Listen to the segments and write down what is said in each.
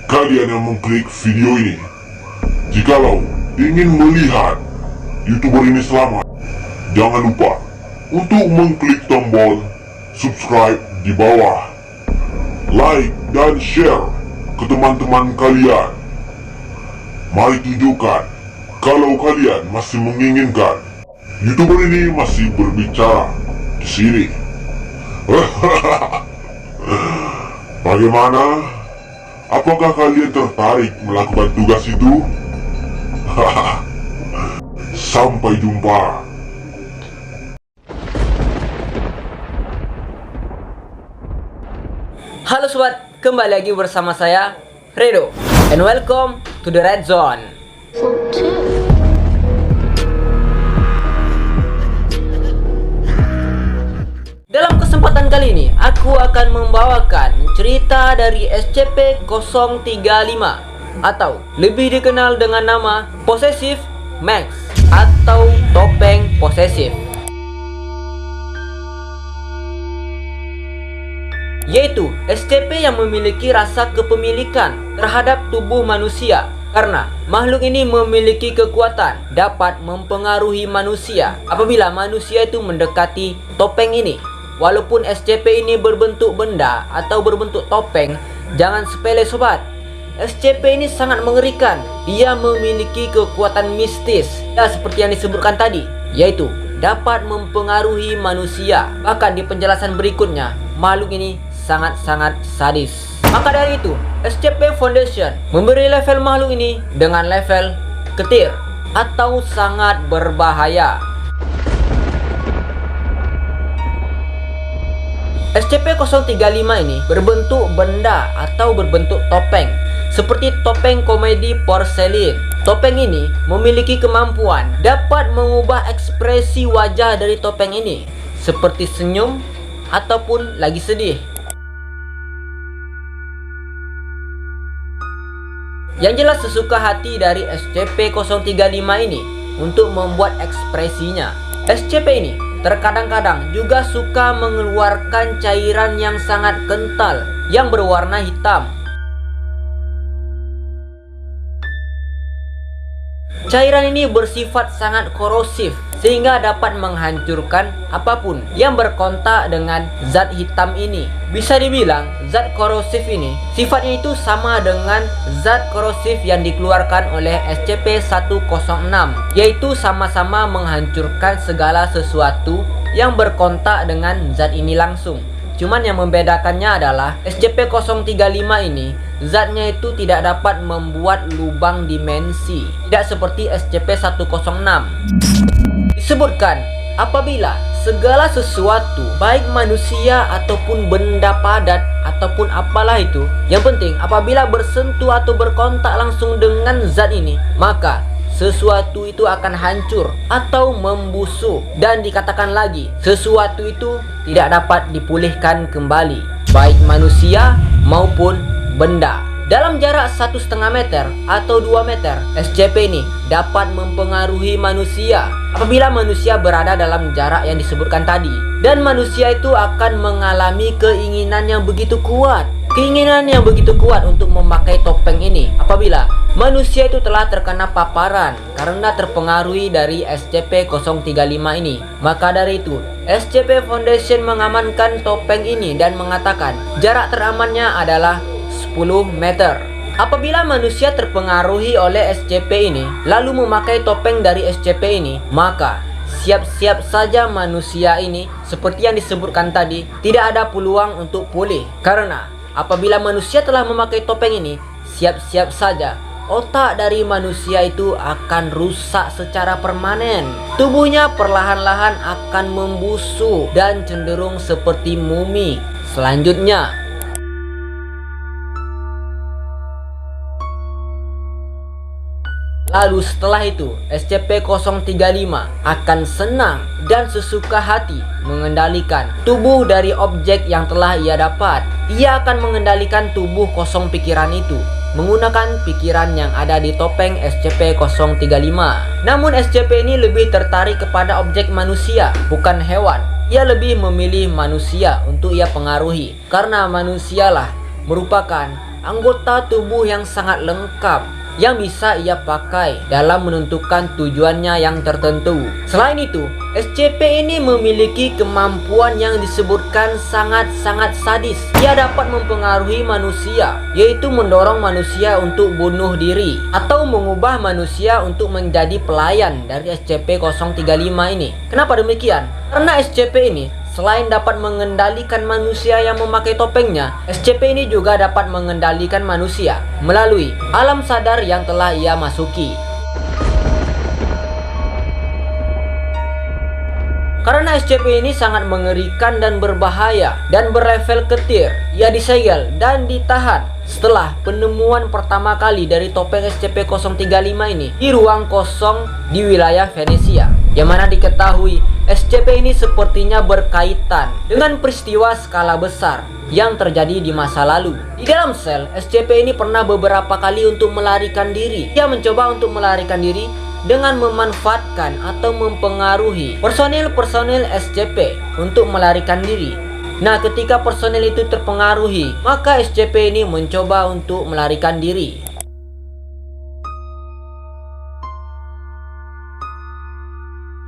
Kalian yang mengklik video ini, jikalau ingin melihat YouTuber ini selamat, jangan lupa untuk mengklik tombol subscribe di bawah, like dan share ke teman-teman kalian. Mari tunjukkan kalau kalian masih menginginkan YouTuber ini masih berbicara di sini. Bagaimana? Apakah kalian tertarik melakukan tugas itu? Sampai jumpa. Halo sobat, kembali lagi bersama saya, Redo, and welcome to the Red Zone. Dalam kesempatan kali ini, aku akan membawakan cerita dari SCP-035 atau lebih dikenal dengan nama Possessive Max atau topeng posesif, yaitu SCP yang memiliki rasa kepemilikan terhadap tubuh manusia karena makhluk ini memiliki kekuatan dapat mempengaruhi manusia apabila manusia itu mendekati topeng ini. Walaupun SCP ini berbentuk benda atau berbentuk topeng, jangan sepele sobat. SCP ini sangat mengerikan. Dia memiliki kekuatan mistis, ya seperti yang disebutkan tadi, yaitu dapat mempengaruhi manusia. Bahkan di penjelasan berikutnya, makhluk ini sangat-sangat sadis. Maka dari itu, SCP Foundation memberi level makhluk ini dengan level ketir atau sangat berbahaya. SCP-035 ini berbentuk benda atau berbentuk topeng, seperti topeng komedi porselin. Topeng ini memiliki kemampuan dapat mengubah ekspresi wajah dari topeng ini, seperti senyum ataupun lagi sedih. Yang jelas sesuka hati dari SCP-035 ini untuk membuat ekspresinya. SCP ini terkadang-kadang juga suka mengeluarkan cairan yang sangat kental yang berwarna hitam. Cairan ini bersifat sangat korosif sehingga dapat menghancurkan apapun yang berkontak dengan zat hitam ini. Bisa dibilang zat korosif ini sifatnya itu sama dengan zat korosif yang dikeluarkan oleh SCP-106, yaitu sama-sama menghancurkan segala sesuatu yang berkontak dengan zat ini langsung. Cuman yang membedakannya adalah SCP-035 ini zatnya itu tidak dapat membuat lubang dimensi, tidak seperti SCP-106. Disebutkan apabila segala sesuatu, baik manusia ataupun benda padat ataupun apalah itu, yang penting apabila bersentuh atau berkontak langsung dengan zat ini, maka sesuatu itu akan hancur atau membusuk. Dan dikatakan lagi, sesuatu itu tidak dapat dipulihkan kembali, baik manusia maupun benda. Dalam jarak 1,5 meter atau 2 meter, SCP ini dapat mempengaruhi manusia apabila manusia berada dalam jarak yang disebutkan tadi. Dan manusia itu akan mengalami keinginan yang begitu kuat untuk memakai topeng ini apabila manusia itu telah terkena paparan karena terpengaruhi dari SCP-035 ini. Maka dari itu, SCP Foundation mengamankan topeng ini dan mengatakan jarak teramannya adalah 10 meter. Apabila manusia terpengaruhi oleh SCP ini lalu memakai topeng dari SCP ini, maka siap-siap saja manusia ini seperti yang disebutkan tadi tidak ada peluang untuk pulih. Karena apabila manusia telah memakai topeng ini, siap-siap saja otak dari manusia itu akan rusak secara permanen. Tubuhnya perlahan-lahan akan membusuk dan cenderung seperti mumi. Selanjutnya, lalu setelah itu, SCP-035 akan senang dan sesuka hati mengendalikan tubuh dari objek yang telah ia dapat. Ia akan mengendalikan tubuh kosong pikiran itu menggunakan pikiran yang ada di topeng SCP-035. Namun SCP ini lebih tertarik kepada objek manusia, bukan hewan. ia lebih memilih manusia untuk ia pengaruhi, karena manusialah merupakan anggota tubuh yang sangat lengkap yang bisa ia pakai dalam menentukan tujuannya yang tertentu. Selain itu, SCP ini memiliki kemampuan yang disebutkan sangat-sangat sadis. Ia dapat mempengaruhi manusia, yaitu mendorong manusia untuk bunuh diri atau mengubah manusia untuk menjadi pelayan dari SCP-035 ini. Kenapa demikian? Karena SCP ini selain dapat mengendalikan manusia yang memakai topengnya, SCP ini juga dapat mengendalikan manusia melalui alam sadar yang telah ia masuki. Karena SCP ini sangat mengerikan dan berbahaya dan berlevel ketir, ia disegel dan ditahan setelah penemuan pertama kali dari topeng SCP-035 ini di ruang kosong di wilayah Venesia, yang mana diketahui SCP ini sepertinya berkaitan dengan peristiwa skala besar yang terjadi di masa lalu. Di dalam sel, SCP ini pernah beberapa kali untuk melarikan diri. Ia mencoba untuk melarikan diri dengan memanfaatkan atau mempengaruhi personil-personil SCP untuk melarikan diri. Nah, ketika personil itu terpengaruhi, maka SCP ini mencoba untuk melarikan diri.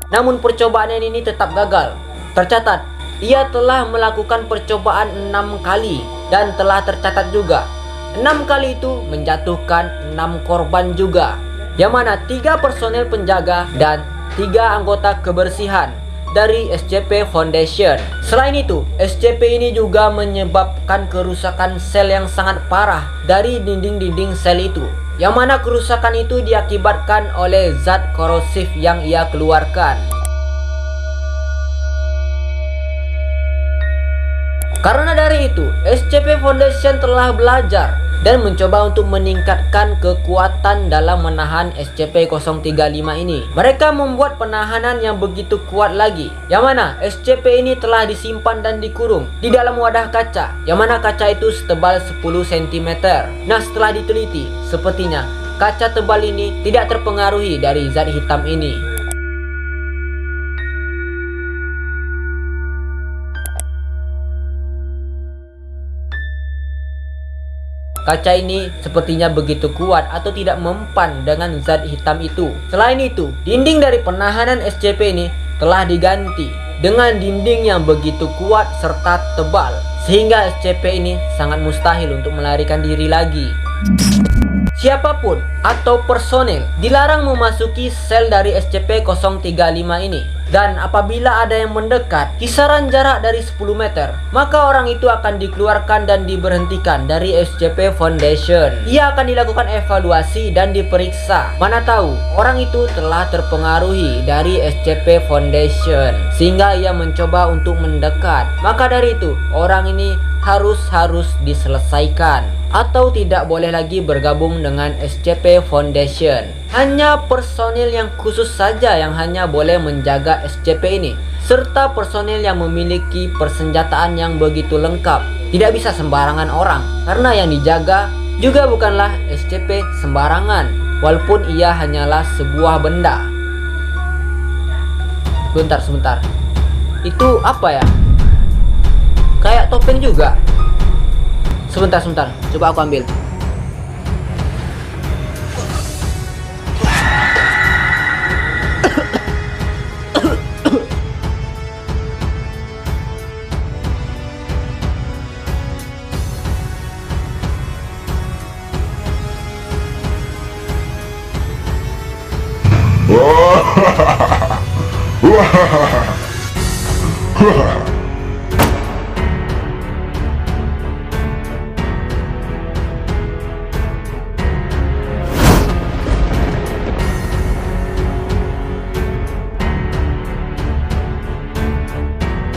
Namun percobaan ini tetap gagal. Tercatat, ia telah melakukan percobaan 6 kali dan telah tercatat juga 6 kali itu menjatuhkan 6 korban juga, yang mana 3 personel penjaga dan 3 anggota kebersihan dari SCP Foundation. Selain itu, SCP ini juga menyebabkan kerusakan sel yang sangat parah dari dinding-dinding sel itu, yang mana kerusakan itu diakibatkan oleh zat korosif yang ia keluarkan. Karena dari itu, SCP Foundation telah belajar dan mencoba untuk meningkatkan kekuatan dalam menahan SCP-035 ini. Mereka membuat penahanan yang begitu kuat lagi, yang mana SCP ini telah disimpan dan dikurung di dalam wadah kaca, yang mana kaca itu setebal 10 cm. Nah, setelah diteliti, sepertinya kaca tebal ini tidak terpengaruhi dari zat hitam ini. Kaca ini sepertinya begitu kuat atau tidak mempan dengan zat hitam itu. Selain itu, dinding dari penahanan SCP ini telah diganti dengan dinding yang begitu kuat serta tebal, sehingga SCP ini sangat mustahil untuk melarikan diri lagi. Siapapun atau personel dilarang memasuki sel dari SCP-035 ini. Dan apabila ada yang mendekat kisaran jarak dari 10 meter, maka orang itu akan dikeluarkan dan diberhentikan dari SCP Foundation. Ia akan dilakukan evaluasi dan diperiksa. Mana tahu orang itu telah terpengaruhi dari SCP Foundation sehingga ia mencoba untuk mendekat. Maka dari itu, orang ini harus diselesaikan atau tidak boleh lagi bergabung dengan SCP Foundation. Hanya personil yang khusus saja yang hanya boleh menjaga SCP ini, serta personil yang memiliki persenjataan yang begitu lengkap. Tidak bisa sembarangan orang, karena yang dijaga juga bukanlah SCP sembarangan, walaupun ia hanyalah sebuah benda. Sebentar. Itu apa ya? Kayak topeng juga. Sebentar, coba aku ambil. Wah,